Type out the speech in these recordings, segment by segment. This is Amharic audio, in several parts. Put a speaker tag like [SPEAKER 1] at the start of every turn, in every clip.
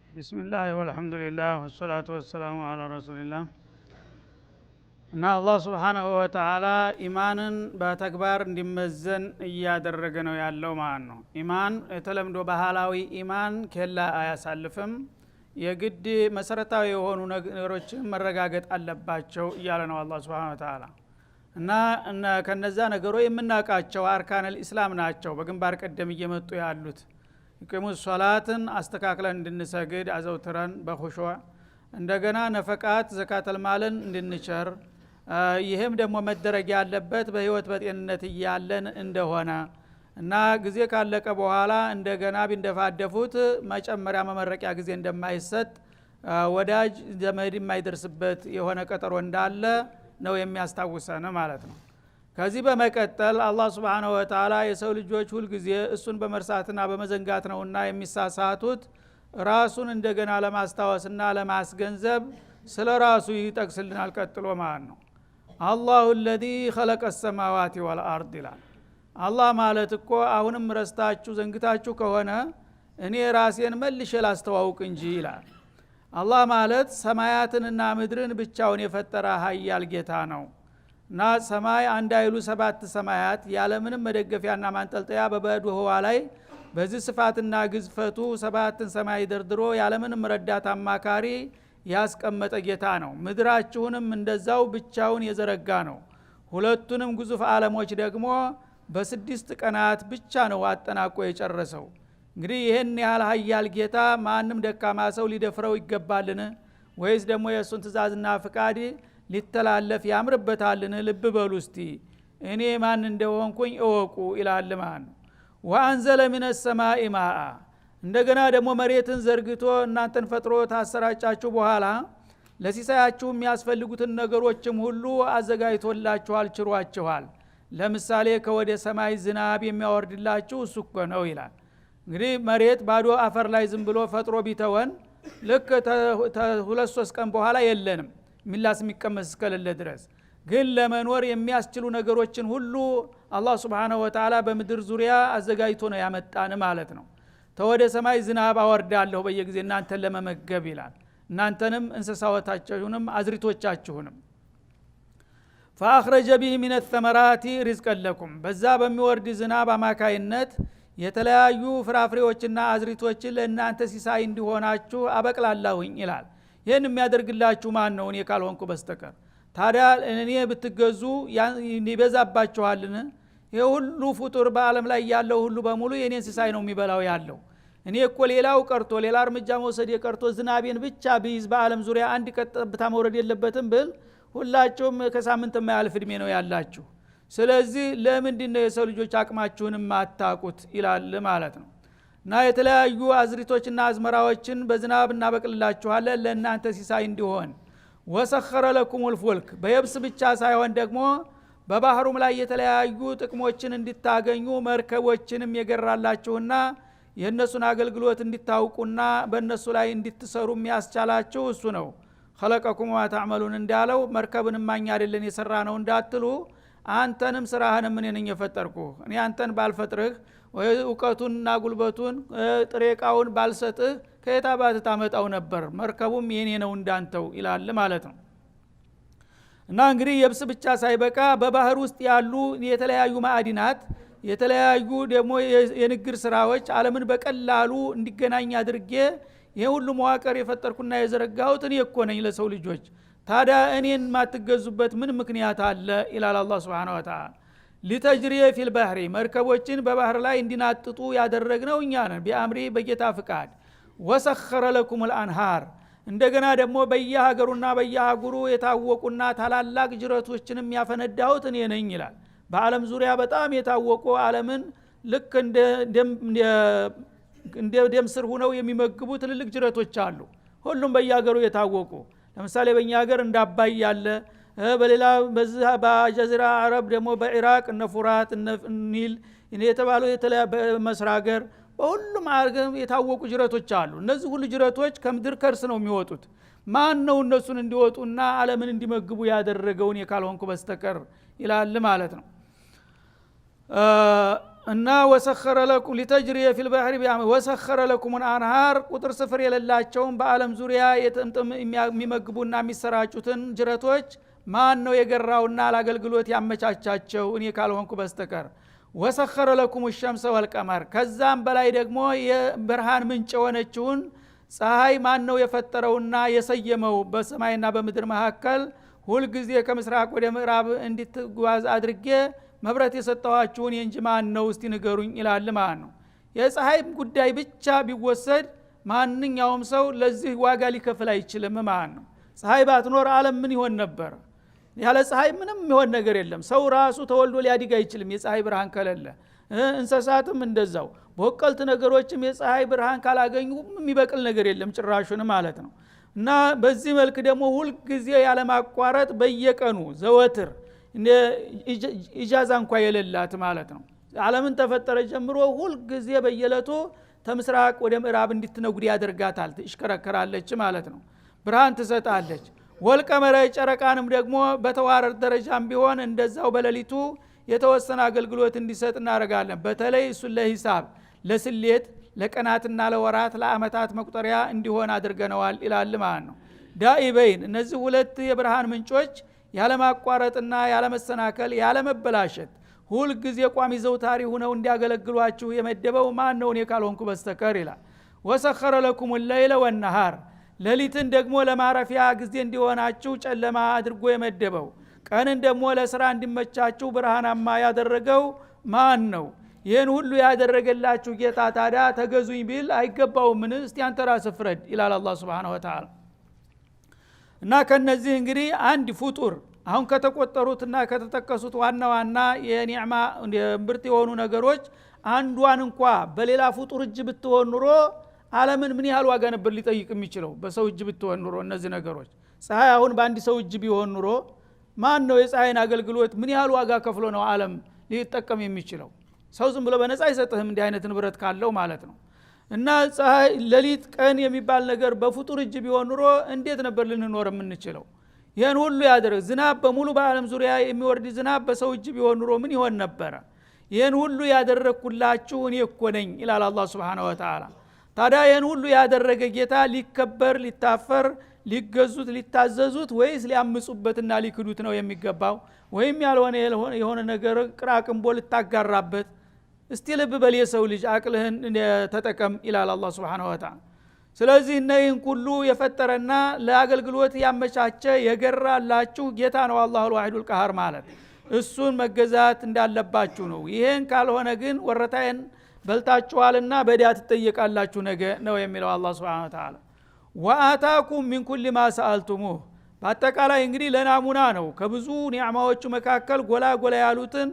[SPEAKER 1] ቢስሚላህ ወልሐምዱሊላህ ወሰላቱ ወሰላሙ አላ ረሱሊላህ እና አላህ ሱብሓነሁ ወተዓላ ኢማንን በተግባር እንዲመዘን እያደረገ ነው ያለው ማለት ነው። ኢማን የተለምዶ ባህላዊ ኢማን ኬላ አያሳልፍም። የግድ መሰረታዊ የሆኑ ነገሮችን መረጋገጥ አለባቸው እያለ ነው አላህ ሱብሓነሁ ወተዓላ። እና ከነዛ ነገሮች የምናውቃቸው አርካነል ኢስላም ናቸው በግንባር ቀደም እየመጡ ያሉት። ይቅሙስ ሶላትን አስተካክለን እንድንሰግድ አዘውትረን በኹሹዕ እንደገና ነፈቃት ዘካተል ማልን እንድንቸር ይሄም ደግሞ መደረግ ያለበት በህይወት በጤንነት እያለን እንደሆነ እና ጊዜ ካለቀ በኋላ እንደገና ቢንደፋደፉት መጨመሪያ መመረቂያ ጊዜ እንደማይሰጥ ወዳጅ ዘመድ የማይደርስበት የሆነ ቀጠሮ እንዳለ ነው የሚያስታውሰን ማለት ነው። ከዚህ በመቀጠል አላህ Subhanahu Wa Ta'ala የሰው ልጆች ሁሉ ጊዜ እሱን በመርሳትና በመዘንጋት ነውና የሚሳሳቱት ራሱን እንደገና ለማስታወስና ለማስገንዘብ ስለራሱ ይጠቅስልናል ቀጥሎ ማለት ነው። አላሁ الذي خلق السماوات والارض ይላል። አላህ ማለት እኮ አሁንም ረስታችሁ ዘንግታችሁ ከሆነ እኔ ራሴን መልሼ ላስተዋውቅ እንጂ ይላል። አላህ ማለት ሰማያትንና ምድርን ብቻውን የፈጠረ ኃያል ጌታ ነው። እና ሰማይ አንድ አይሉ ሰባት ሰማያት ያለምንም መደገፊያና ማንጠልጠያ በባዶ ህዋ ላይ በዚህ ስፋትና ግዝፈቱ ሰባትን ሰማይ ደርድሮ ያለምንም ረዳት አማካሪ ያስቀመጠ ጌታ ነው። ምድራችሁንም እንደዛው ብቻውን የዘረጋ ነው። ሁለቱንም ግዙፍ ዓለሞች ደግሞ በስድስት ቀናት ብቻ ነው አጠናቆ የጨረሰው። እንግዲህ ይሄን ያህል ኃያል ጌታ ማንም ደካማ ሰው ሊደፍረው ይገባልን? ወይስ ደግሞ የእሱን ትእዛዝና ፍቃድ ሊተላለፍ ያምርበታልን? ልብ በሉ እስቲ እኔ ማን እንደሆንኩኝ እወቁ ይላል ማለት ነው። ወአንዘለ ሚነ ሰማኢ ማአ እንደገና ደግሞ መሬትን ዘርግቶ እናንተን ፈጥሮ ታሰራጫችሁ በኋላ ለሲሳያችሁ የሚያስፈልጉትን ነገሮችም ሁሉ አዘጋጅቶላችኋል ችሯችኋል። ለምሳሌ ከወደ ሰማይ ዝናብ የሚያወርድላችሁ እሱ እኮ ነው ይላል። እንግዲህ መሬት ባዶ አፈር ላይ ዝም ብሎ ፈጥሮ ቢተወን ልክ ሁለት ሶስት ቀን በኋላ የለንም ሚላስ የሚቀመስ እስከሌለ ድረስ። ግን ለመኖር የሚያስችሉ ነገሮችን ሁሉ አላህ Subhanahu Wa Ta'ala በምድር ዙሪያ አዘጋጅቶ ነው ያመጣን ማለት ነው። ተወደ ሰማይ ዝናብ አወርዳለሁ በየጊዜ እናንተን ለመመገብ ይላል። እናንተንም እንስሳዎቻችሁንም አዝሪቶቻችሁንም فاخرج به من الثمرات رزقا لكم በዛ በሚወርድ ዝናብ አማካይነት የተለያዩ ፍራፍሬዎችና አዝሪቶችን ለእናንተ ሲሳይ እንዲሆናችሁ አበቅላለሁኝ ይላል። ይሄን የሚያደርግላችሁ ማን ነው? እኔ ካልሆንኩ በስተቀር። ታዲያ እኔ ብትገዙ ይበዛባችኋልን? ይሄ ሁሉ ፍጡር በአለም ላይ ያለው ሁሉ በሙሉ የኔን ሲሳይ ነው የሚበላው ያለው። እኔ እኮ ሌላው ቀርቶ ሌላ እርምጃ መውሰድ የቀርቶ ዝናቤን ብቻ ቢይዝ በአለም ዙሪያ አንድ ቀጥታ መውረድ የለበትም ብል ሁላችሁም ከሳምንት የማያልፍ እድሜ ነው ያላችሁ። ስለዚህ ለምንድነው የሰው ልጆች አቅማችሁን ማታቁት ይላል ማለት ነው። እና የተለያዩ አዝሪቶችና አዝመራዎችን በዝናብ እናበቅልላችኋለን ለእናንተ ሲሳይ እንዲሆን። ወሰኸረ ለኩሙል ፉልክ በየብስ ብቻ ሳይሆን ደግሞ በባህሩም ላይ የተለያዩ ጥቅሞችን እንድታገኙ መርከቦችንም የገራላችሁና የነሱን አገልግሎት እንድታውቁና በእነሱ ላይ እንድትሰሩ የሚያስቻላችሁ እሱ ነው። خلقكم وما تعملون እንዳለው መርከብንም ማኛ አይደለን የሰራ ነው እንዳትሉ አንተንም ስራህንም እኔ ነኝ የፈጠርኩህ። እኔ አንተን ባልፈጥርህ ወይ ዕውቀቱንና ጉልበቱን ጥሬቃውን ባልሰጥህ ከየታባት ታመጣው ነበር? መርከቡም የኔ ነው እንዳንተው ይላል ማለት ነው። እና እንግዲህ የብስ ብቻ ሳይበቃ በባህር ውስጥ ያሉ የተለያዩ ማዕድናት የተለያዩ ደግሞ የንግድ ስራዎች ዓለምን በቀላሉ እንዲገናኝ አድርጌ ይሄ ሁሉ መዋቅር የፈጠርኩና የዘረጋሁት እኔ እኮ ነኝ ለሰው ልጆች። ታዲያ እኔን ማትገዙበት ምን ምክንያት አለ ይላል አላህ Subhanahu Wa Ta'ala። ሊተጅሪየ ፊል ባህሪ መርከቦችን በባህር ላይ እንዲናጥጡ ያደረግነው እኛ ነን በአምሪ በጌታ ፍቃድ። ወሰኸረ ለኩሙል አንሃር እንደገና ደግሞ በየሀገሩና በየአህጉሩ የታወቁና ታላላቅ ጅረቶችንም ያፈነዳሁት እኔ ነኝ ይላል። በአለም ዙሪያ በጣም የታወቁ ዓለምን ልክ እንደ ደም ስር ሆነው የሚመግቡ ትልልቅ ጅረቶች አሉ ሁሉም በየሀገሩ የታወቁ ለምሳሌ በእኛ ሀገር እንደ አባይ ያለ በሌላ በዛ በጀዚራ አረብ ደግሞ በኢራቅ እነ ፉራት እነ ኒል የተባሉ የተለያየ በመስር ሀገር በሁሉም ሀገር የታወቁ ጅረቶች አሉ እነዚህ ሁሉ ጅረቶች ከምድር ከርስ ነው የሚወጡት ማን ነው እነሱን እንዲወጡና ዓለምን እንዲመግቡ ያደረገውን የካልሆንኩ በስተቀር ይላል ማለት ነው እና ወሰخر لكم لتجري في البحر بأمره وسخر لكم الانهار ቁጥር ስፍር የሌላቸውን በአለም ዙሪያ የሚመግቡና የሚሰራጩትን ጅረቶች ማን ነው የገራውና ለአገልግሎት ያመቻቻቸው እኔ ካልሆንኩ በስተቀር ወሰخر لكم الشمس والقمر ከዛም በላይ ደግሞ የብርሃን ምንጭ የሆነችውን ፀሐይ ማን ነው የፈጠረውና የሰየመው በሰማይና በምድር መካከል ሁሉ ጊዜ ከምስራቅ ወደ ምዕራብ እንድትጓዝ አድርጌ መብራት የሰጣዋችሁን እንጂ ማን ነው እስቲ ንገሩኝ ይላል ማለት ነው የፀሐይ ጉዳይ ብቻ ቢወሰድ ማንኛውም ሰው ለዚህ ዋጋ ሊከፍል አይችልም ማለት ነው ፀሐይ ባትኖር ዓለም ምን ይሆን ነበር ያለ ፀሐይ ምንም ይሆን ነገር የለም ሰው ራሱ ተወልዶ ሊያድግ አይችልም የፀሐይ ብርሃን ከሌለ እንስሳትም እንደዛው በወቀልት ነገሮችም የፀሐይ ብርሃን ካላገኙ የሚበቅል ነገር የለም ጭራሹን ማለት ነው እና በዚህ መልክ ደግሞ ሁሉ ጊዜ ያለ ማቋረጥ በየቀኑ ዘወትር እንደ ኢጃዛ እንኳን የሌላት ማለት ነው ዓለምን ተፈጠረ ጀምሮ ሁሉ ጊዜ በየለቱ ተምስራቅ ወደ ምዕራብ እንድትነጉድ ያደርጋታል ትሽከረከራለች ማለት ነው ብርሃን ትሰጣለች ወልቀመረ ጨረቃንም ደግሞ በተዋረድ ደረጃም ቢሆን እንደዛው በለሊቱ የተወሰነ አገልግሎት እንዲሰጥ እናደርጋለን በተለይ እሱ ለሂሳብ ለስሌት ለቀናትና ለወራት ለአመታት መቁጠሪያ እንዲሆን አድርገነዋል ይላል ማለት ነው ዳኢበይን እነዚህ ሁለት የብርሃን ምንጮች ያለ ማቋረጥና ያለ መሰናከል ያለ መበላሸት ሁሉ ጊዜ ቋሚ ዘውታሪ ሆነው እንዲያገለግሏችሁ የመደበው ማን ነው እኔ ካልሆንኩ በስተቀር ይላል ወሰخر لكم الليل والنهار ሌሊትን ደግሞ ለማረፊያ ጊዜ እንዲሆናችሁ ጨለማ አድርጎ የመደበው ቀንን ደግሞ ለስራ እንዲመቻችሁ ብርሃናማ ያደረገው ማን ነው ይሄን ሁሉ ያደረገላችሁ ጌታ ታዲያ ተገዙኝ ቢል አይገባውምን እስቲ አንተ ራስህ ፍረድ ይላል አላህ Subhanahu Wa Ta'ala እና ከነዚህ እንግዲህ አንድ ፍጡር አሁን ከተቆጠሩትና ከተጠቀሱት ዋና የኒዕማ ምርጥ የሆኑ ነገሮች አንዷን እንኳን በሌላ ፍጡር እጅ ብትሆን ኑሮ ዓለምን ምን ያህል ዋጋ ነበር ሊጠይቅ የሚችለው በሰው እጅ ብትሆን ኑሮ እነዚህ ነገሮች ፀሐይ አሁን በአንድ ሰው እጅ ቢሆን ኑሮ ማን ነው የፀሐይን አገልግሎት ምን ያህል ዋጋ ከፍሎ ነው ዓለም ሊጠቀም የሚችለው ሰው ዝም ብሎ በነፃ አይሰጥህም እንዲህ አይነት ንብረት ካለው ማለት ነው እና ፀሐይ ሌሊት ቀን የሚባል ነገር በፍጡር እጅ ቢሆን ኑሮ እንዴት ነበር ልንኖር የምንችለው ይሄን ሁሉ ያደረገ ዝናብ በሙሉ በአለም ዙሪያ የሚወርድ ዝናብ በሰው እጅ ቢሆን ኑሮ ምን ይሆን ነበር ይሄን ሁሉ ያደረኩላችሁ እኔ እኮ ነኝ ይላል አላህ Subhanahu Wa Ta'ala ታዲያ ይሄን ሁሉ ያደረገ ጌታ ሊከበር ሊታፈር ሊገዙት ሊታዘዙት ወይስ ሊያምጹበትና ሊክዱት ነው የሚገባው ወይም ያልሆነ የሆነ ነገር ቅራቅምቦ ልታጋራበት እስቲ ልብ በል የሰው ልጅ አቅልህን ተጠቀም ይላል አላህ Subhanahu Wa Ta'ala ስለዚህ እነዚህን ሁሉ የፈጠረና ለአገልግሎት ያመቻቸ የገራላችሁ ጌታ ነው አላሁል ዋሂዱል ቀሃር ማለት እሱን መገዛት እንዳለባችሁ ነው ይሄን ካልሆነ ግን ወረታዬን በልታችኋልና በዲያ ትጠየቃላችሁ ነገ ነው የሚለው አላህ Subhanahu Wa Ta'ala ወአታኩም ሚን ኩሊ ማ ሰአልቱሙህ በአጠቃላይ እንግዲህ ለናሙና ነው ከብዙ ኒዕማዎቹ መካከል ጎላ ያሉትን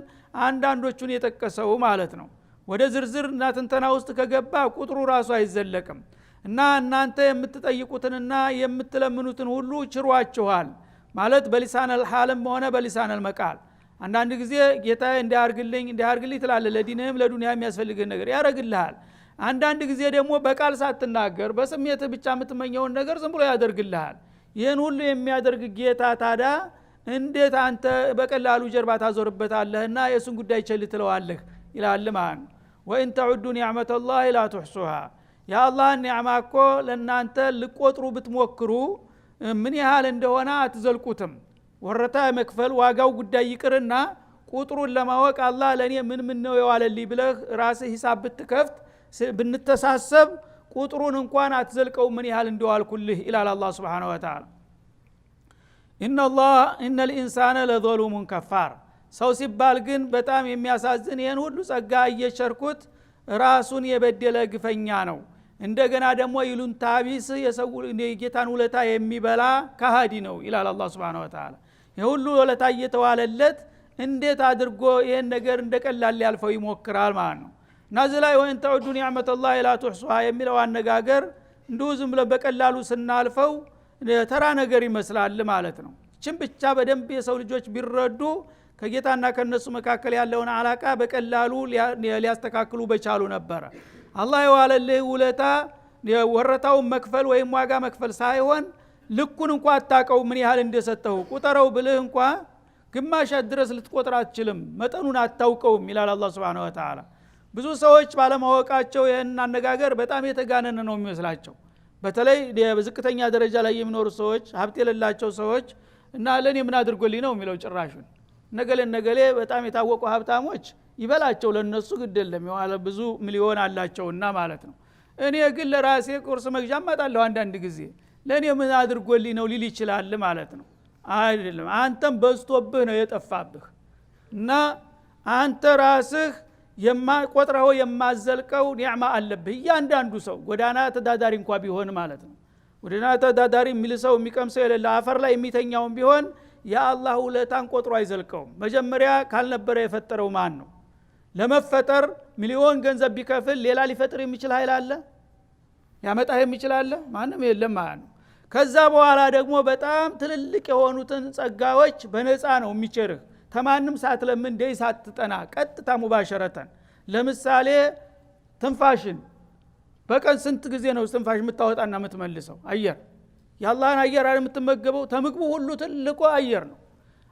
[SPEAKER 1] አንዳንዶቹን የጠቀሰው ማለት ነው ወደ ዝርዝርና ትንተና ውስጥ ከገባ ቁጥሩ ራሱ አይዘለቅም እና እናንተ የምትጠይቁትንና የምትለምኑትን ሁሉ ችሯችኋል ማለት በሊሳን الحالም ሆነ በሊሳን المقال አንዳንድ ጊዜ ጌታ እንዲያርግልኝ ትላለህ ለዲንህም ለዱንያም የሚያስፈልግህ ነገር ያረግልሃል አንዳንድ ጊዜ ደግሞ በቃል ሳትናገር በስሜት ብቻ የምትመኘውን ነገር ዝም ብሎ ያደርግልሃል ይሄን ሁሉ የሚያደርግ ጌታ ታዲያ እንዴት አንተ በቀላሉ ጀርባ ታዞርበታለህና የሱን ጉዳይ ቸል ትለዋለህ ይላል ማን ወኢን ተዑዱ ኒዕመተ الله لا تحصوها ያ አላህ ኒዕማ እኮ ለናንተ ልቆጥሩ ብትሞክሩ ምን ያህል እንደሆነ አትዘልቁትም ወረታ መክፈል ዋጋው ጉዳይ ይቅርና ቁጥሩን ለማወቅ አላህ ለኔ ምን ነው የዋለልኝ ብለህ ራስህ ሂሳብ ብትከፍት ብንተሳሰብ ቁጥሩን እንኳን አትዘልቀው ምን ያህል እንደዋልኩልህ ኢላላ አላህ Subhanahu Wa Ta'ala ኢነ الانسان لظلوم كفار ሰው ሲባል ግን በጣም የሚያሳዝን ይሄን ሁሉ ጸጋ እየቸርኩት ራሱን የበደለ ግፈኛ ነው እንደገና ደግሞ ይሉንታ ቢስ የሰው ጌታን ውለታ የሚበላ ካሃዲ ነው ይላል አላህ Subhanahu Wa Ta'ala የሁሉ ውለታ እየተዋለለት እንዴት አድርጎ ይሄን ነገር እንደቀላል ሊያልፈው ይሞክራል ማለት ነው። ናዝላ ወይን ተዑዱ ኒዕመተላሂ ላ ቱህሱሃ የሚለው አነጋገር እንዲሁ ዝም ብለን በቀላሉ ስናልፈው ተራ ነገር ይመስላል ማለት ነው። እቺን ብቻ በደንብ የሰው ልጆች ቢረዱ ከጌታና ከነሱ መካከል ያለውን አላቃ በቀላሉ ሊያስተካክሉ በቻሉ ነበር። አላህ የዋለልህ ውለታ ወረታውን መክፈል ወይም ዋጋ መክፈል ሳይሆን ልኩን እንኳን አታቀው ምን ያህል እንደሰጠው ቁጠረው ብልህ እንኳን ግማሽ ድረስ ልትቆጥር አትችልም፣ መጠኑን አታውቀውም ይላል አላህ Subhanahu Wa Ta'ala። ብዙ ሰዎች ባለማወቃቸው ይሄን አነጋገር በጣም የተጋነነ ነው የሚመስላቸው። በተለይ በዝቅተኛ ደረጃ ላይ የሚኖሩ ሰዎች ሀብት የሌላቸው ሰዎች እና ለኔ ምን አድርጎልኝ ነው የሚለው ጭራሹን ነገሌ በጣም የታወቁ ሀብታሞች ይበላቸው ለነሱ ግድ የለም ያለ ብዙ ሚሊዮን አላቸውና ማለት ነው። እኔ ግን ለራሴ ቁርስ መግዣ ማጣለው አንዳንድ ጊዜ ለኔ ምን አድርጎልኝ ነው ሊል ይችላል ማለት ነው። አይደለም አንተም በዝቶብህ ነው የጠፋብህ እና አንተ ራስህ የማቆጥረው የማዘልቀው ኒዕማ አለብህ። እያንዳንዱ ሰው ጎዳና ተዳዳሪ እንኳን ቢሆን ማለት ነው ጎዳና ተዳዳሪ የሚልሰው የሚቀምሰው የሌለ አፈር ላይ የሚተኛውን ቢሆን የአላህ ውለታን ቆጥሮ አይዘልቀውም። መጀመሪያ ካልነበረ የፈጠረው ማን ነው? ለመፈጠር ሚሊዮን ገንዘብ ቢከፍል ሌላ ሊፈጥር የሚችል ኃይል አለ? ያመጣ የሚችል አለ? ማንም የለም ማለት ነው። ከዛ በኋላ ደግሞ በጣም ትልልቅ የሆኑትን ጸጋዎች በነፃ ነው የሚቸርህ ተማንም ሳትለምን ደይ ሳትጠና ቀጥታ ሙባሸረተን። ለምሳሌ ትንፋሽን በቀን ስንት ጊዜ ነው ትንፋሽ የምታወጣና የምትመልሰው? አየር የአላህን አየር አይደል የምትመገበው? ተምግቡ ሁሉ ትልቁ አየር ነው።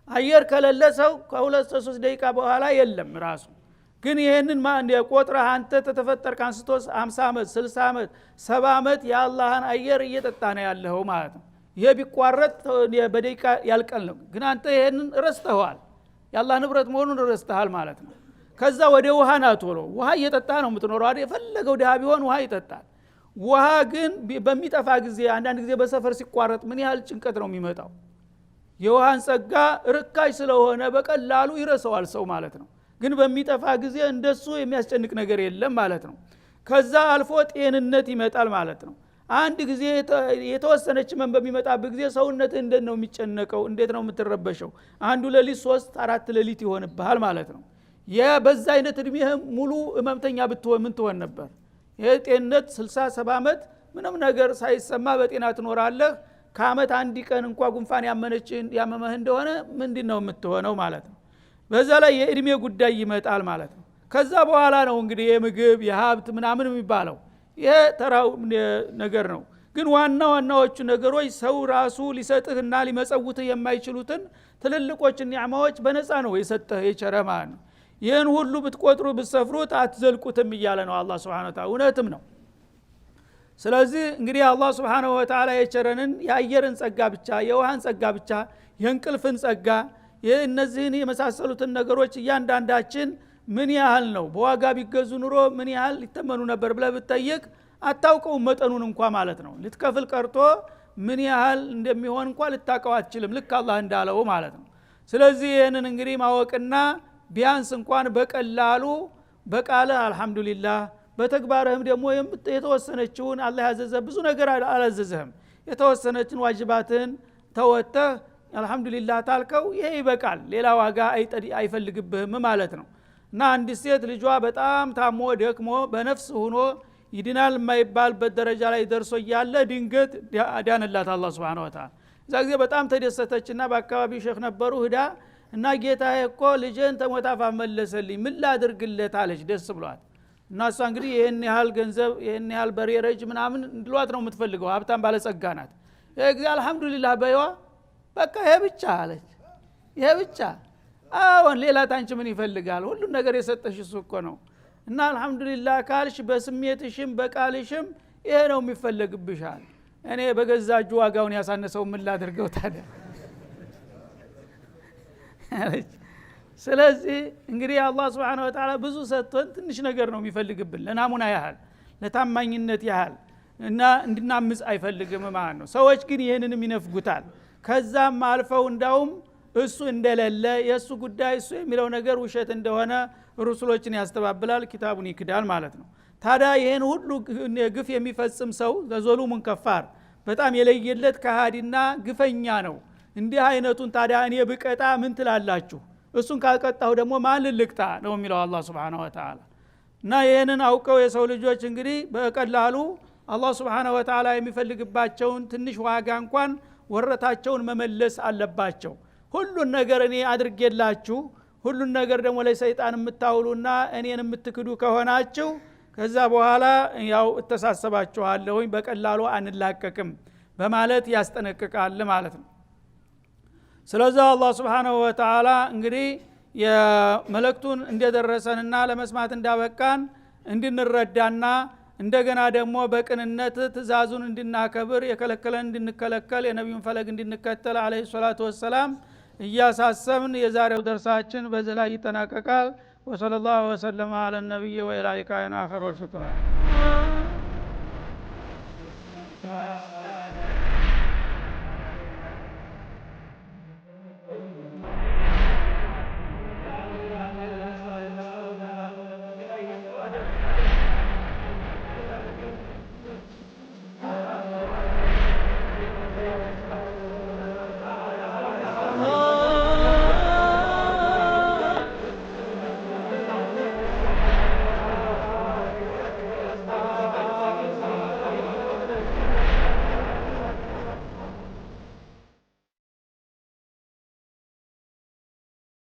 [SPEAKER 1] አየር ከሌለ ሰው ከ2-3 ደቂቃ በኋላ የለም ራሱ። ግን ይሄንን ማን የቆጥረህ አንተ ተተፈጠርክ አንስቶ 50 አመት 60 አመት 70 አመት የአላህን አየር እየጠጣ ነው ያለው ማለት ነው። ይሄ ቢቋረጥ በደቂቃ ያልቀል ነው። ግን አንተ ይሄንን ረስተዋል፣ የአላህ ንብረት መሆኑን ረስተሃል ማለት ነው። ከዛ ወደ ውሃ ናቶሎ ውሃ እየጠጣ ነው የምትኖረው አይደል? የፈለገው ድሃ ቢሆን ውሃ ይጠጣል። ውሃ ግን በሚጠፋ ጊዜ አንዳንድ ጊዜ በሰፈር ሲቋረጥ ምን ያህል ጭንቀት ነው የሚመጣው? የውሃን ጸጋ ርካሽ ስለሆነ በቀላሉ ይረሳዋል ሰው ማለት ነው። ግን በሚጠፋ ጊዜ እንደሱ የሚያስጨንቅ ነገር የለም ማለት ነው። ከዛ አልፎ ጤንነት ይመጣል ማለት ነው። አንድ ጊዜ የተወሰነች መን በሚመጣበት ጊዜ ሰውነት እንዴት ነው የሚጨነቀው? እንዴት ነው የምትረበሸው? አንዱ ሌሊት 3-4 ሌሊት ይሆንብሃል ማለት ነው። በዛ አይነት እድሜህ ሙሉ ህመምተኛ ብትሆን ምን ትሆን ነበር? የጤንነት 60-70 አመት ምንም ነገር ሳይሰማ በጤና ትኖራለህ። ከአመት አንድ ቀን እንኳን ጉንፋን ያመመህ እንደሆነ ምንድነው የምትሆነው ማለት ነው። በዛ ላይ የእድሜ ጉዳይ ይመጣል ማለት ነው። ከዛ በኋላ ነው እንግዲህ የምግብ የሀብት ምናምን የሚባለው ይሄ ተራው ነገር ነው። ግን ዋናዎቹ ነገሮች ሰው ራሱ ሊሰጥህና ሊመጸውትህ የማይችሉትን ትልልቆች ኒዕማዎች በነፃ ነው የሰጠህ የቸረህ ማለት ነው። ይህን ሁሉ ብትቆጥሩ ብትሰፍሩት አትዘልቁትም እያለ ነው አላህ Subhanahu Wa Ta'ala። እውነትም ነው። ስለዚህ እንግዲህ አላህ Subhanahu Wa Ta'ala የቸረንን የአየርን ጸጋ ብቻ የውሃን ጸጋ ብቻ የእንቅልፍን ጸጋ እነዚህን የመሳሰሉትን ነገሮች እያንዳንዳችን ምን ያህል ነው በዋጋ ቢገዙ ኑሮ ምን ያህል ሊተመኑ ነበር ብለህ ብትጠይቅ አታውቀውም መጠኑን እንኳን ማለት ነው። ልትከፍል ቀርቶ ምን ያህል እንደሚሆን እንኳን ልታውቀው አትችልም ልክ አላህ እንዳለው ማለት ነው። ስለዚህ ይህንን እንግዲህ ማወቅና ቢያንስ እንኳን በቀላሉ በቃልህ አልহামዱሊላህ በተግባርህም ደግሞ የተወሰነችውን አላህ ያዘዘ ብዙ ነገር አላዘዘህም የተወሰነችን ዋጅባትን ተወተህ አልহামዱሊላህ ታልከው ይሄ ይበቃል። ሌላ ዋጋ አይፈልግብህም ማለት ነው። እና አንድ ሴት ልጇ በጣም ታሞ ደክሞ በነፍስ ሆኖ ይድናል የማይባልበት ደረጃ ላይ ደርሶ ያለ ድንገት አዳነላት አላህ Subhanahu Wa Ta'ala። እዛ ጊዜ በጣም ተደሰተችና በአካባቢው ሼክ ነበሩ ሄዳ እና ጌታዬ እኮ ልጄን ተሞታፋ መለሰልኝ ምን ላድርግለት አለች ደስ ብሏት። እና እሷ እንግዲህ ይሄን ያህል ገንዘብ ይሄን ያህል በሬረጅ ምናምን እንድሏት ነው የምትፈልገው ሀብታም ባለጸጋ ናት። ይሄ ጊዜ አልহামዱሊላህ በይዋ በቃ ይሄ ብቻ አለች። ይሄ ብቻ አሁን ሌላ ታንቺ ምን ይፈልጋል? ሁሉ ነገር የሰጠሽ እሱ እኮ ነው። እና አልহামዱሊላህ ካልሽ በስሜትሽም በቃልሽም ይሄ ነው የሚፈልግብሻል። እኔ በገዛጁ ዋጋውን ያሳነሰው ምን ላድርገው ታዲያ? ስለዚህ እንግዲህ አላህ Subhanahu Wa Ta'ala ብዙ ሰጥቶን ትንሽ ነገር ነው የሚፈልግብን ለናሙና ያህል ለታማኝነት ያህል እና እንድናምጽ አይፈልግም ማለት ነው። ሰዎች ግን ይሄንንም ይነፍጉታል። ከዛም አልፈው እንዳውም እሱ እንደሌለ የሱ ጉዳይ እሱ የሚለው ነገር ውሸት እንደሆነ ሩሱሎችን ያስተባብላል ኪታቡን ይክዳል ማለት ነው። ታዲያ ይሄን ሁሉ ግፍ የሚፈጽም ሰው ዘሉሙን ከፋር በጣም የለየለት ከሃዲና ግፈኛ ነው። እንዲህ አይነቱን ታዲያ እኔ ብቀጣ ምን ትላላችሁ? እሱን ካልቀጣሁ ደግሞ ማን ልቅጣ ነው የሚለው አላህ Subhanahu Wa Ta'ala። እና ይሄንን አውቀው የሰው ልጆች እንግዲህ በቀላሉ አላህ Subhanahu Wa Ta'ala የሚፈልግባቸውን ትንሽ ዋጋ እንኳን ወረታቸውን መመለስ አለባቸው። ሁሉን ነገር እኔ አድርጌላችሁ ሁሉን ነገር ደግሞ ለሰይጣን የምታውሉና እኔን የምትክዱ ከሆናችሁ ከዛ በኋላ ያው እተሳሰባችኋለሁ በቀላሉ አንላቀቅም በማለት ያስጠነቅቃል ማለት ነው። ስለዚህ አላህ Subhanahu Wa Ta'ala እንግዲህ የመለክቱን እንደደረሰንና ለመስማት እንዳበቃን እንድንረዳና እንደገና ደግሞ በቅንነት ትእዛዙን እንድናከብር የከለከለን እንድንከለከል የነብዩን ፈለግ እንድንከተል አለይሂ ሰላቱ ወሰለም እያሳሰብን የዛሬው ደርሳችን በዚህ ላይ ይጠናቀቃል። ወሰለላሁ ዐለ ነብይ ወኢላ ሊቃኢና አኺር ወሽኩራ